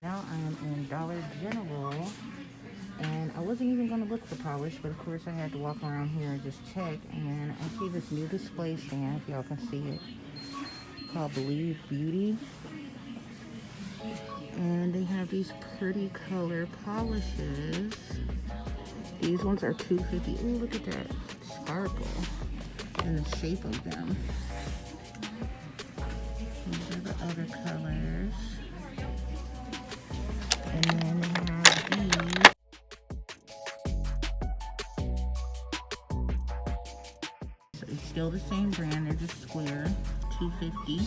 Now I am in Dollar General, and I wasn't even going to look for polish, but of course I had to walk around here and just check, and I see this new display stand, if y'all can see it, called Believe Beauty, and they have these pretty color polishes. These ones are $2.50. Ooh, look at that sparkle and the shape of them. These are the other colors. And then they have these. So it's still the same brand, they're just square, $2.50.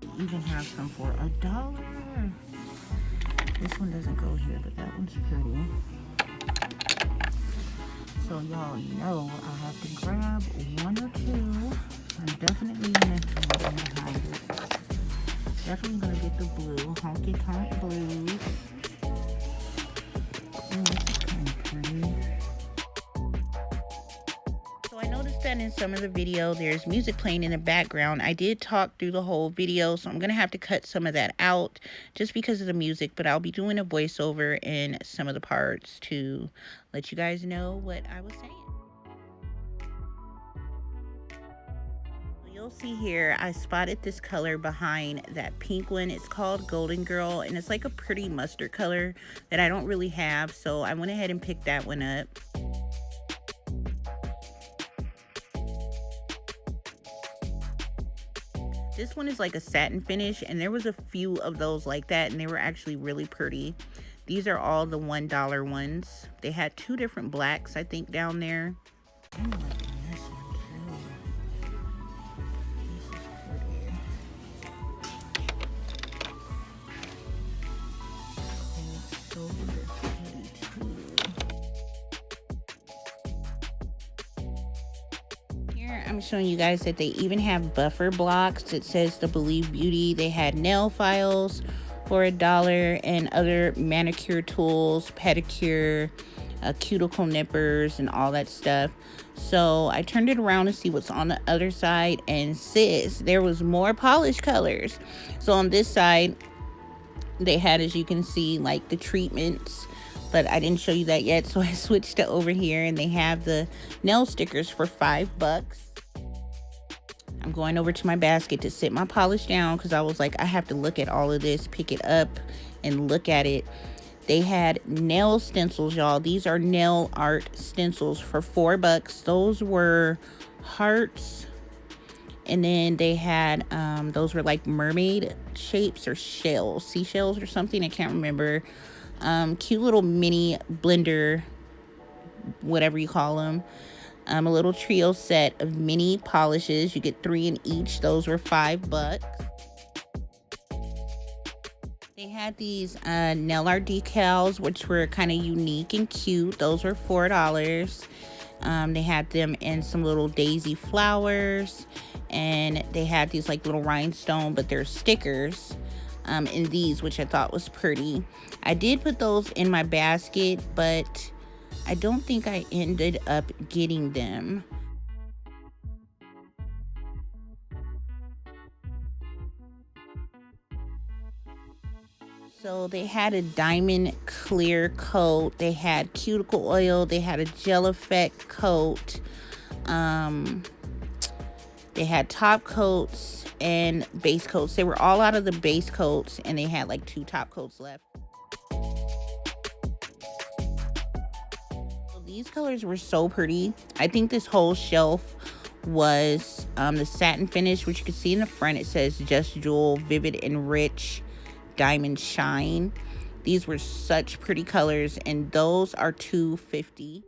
They even have some for $1. This one doesn't go here, but that one's pretty. So y'all know I have to grab one or two. I'm definitely gonna behind it. Definitely gonna get the blue, honky tonk blues. Oh, this is kind of pretty. So I noticed that in some of the video, there's music playing in the background. I did talk through the whole video, so I'm gonna have to cut some of that out just because of the music, but I'll be doing a voiceover in some of the parts to let you guys know what I was saying. You'll see here, I spotted this color behind that pink one. It's called Golden Girl, and it's like a pretty mustard color that I don't really have, so I went ahead and picked that one up. This one is like a satin finish, and there was a few of those like that, and they were actually really pretty. These are all the $1 ones. They had two different blacks, I think, down there. I'm liking this one too. This is pretty. And silver is pretty too. Here I'm showing you guys that they even have buffer blocks. It says the Believe Beauty. They had nail files for $1 and other manicure tools, pedicure, cuticle nippers, and all that stuff. So I turned it around to see what's on the other side, and sis, there was more polish colors. So on this side, they had, as you can see, like the treatments, but I didn't show you that yet, so I switched it over here, and they have the nail stickers for $5. I'm going over to my basket to sit my polish down because I was like, I have to look at all of this, pick it up and look at it. They had nail stencils, y'all. These are nail art stencils for $4. Those were hearts. And then they had, those were like mermaid shapes or shells, seashells or something. I can't remember. Cute little mini blender, whatever you call them. A little trio set of mini polishes. You get 3 in each. Those were $5. They had these nail art decals, which were kind of unique and cute. Those were $4. They had them in some little daisy flowers, and they had these like little rhinestone, but they're stickers in these, which I thought was pretty. I did put those in my basket, but I don't think I ended up getting them. So they had a diamond clear coat, they had cuticle oil, they had a gel effect coat, they had top coats and base coats. They were all out of the base coats, and they had like 2 top coats left. So these colors were so pretty. I think this whole shelf was the satin finish, which you can see in the front. It says Just Jewel Vivid and Rich Diamond Shine. These were such pretty colors, and those are $2.50.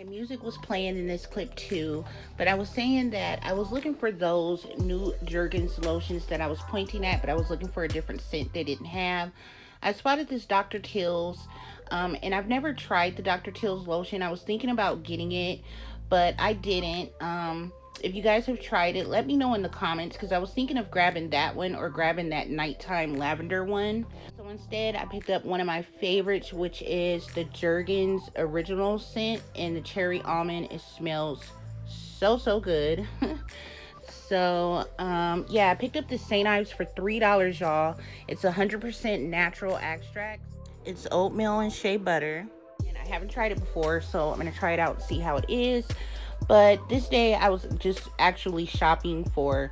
Okay, music was playing in this clip too, but I was saying that I was looking for those new Jergens lotions that I was pointing at, but I was looking for a different scent they didn't have. I spotted this Dr. Teal's, and I've never tried the Dr. Teal's lotion. I was thinking about getting it, but I didn't. If you guys have tried it, let me know in the comments, because I was thinking of grabbing that one or grabbing that nighttime lavender one. So instead, I picked up one of my favorites, which is the Jergens original scent in the cherry almond. It smells so good. So yeah, I picked up this St. Ives for $3, y'all. It's 100% natural extracts. It's oatmeal and shea butter, and I haven't tried it before, so I'm gonna try it out and see how it is. But this day I was just actually shopping for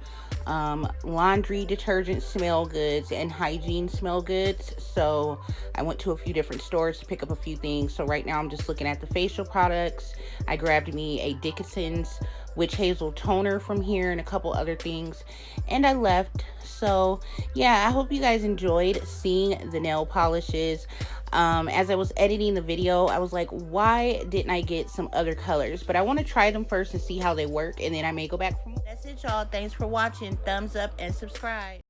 laundry detergent smell goods and hygiene smell goods. So I went to a few different stores to pick up a few things. So right now I'm just looking at the facial products. I grabbed me a Dickinson's witch hazel toner from here and a couple other things, and I left. So yeah, I hope you guys enjoyed seeing the nail polishes. As I was editing the video, I was like, why didn't I get some other colors? But I want to try them first and see how they work, and then I may go back from. That's it, y'all. Thanks for watching. Thumbs up and subscribe.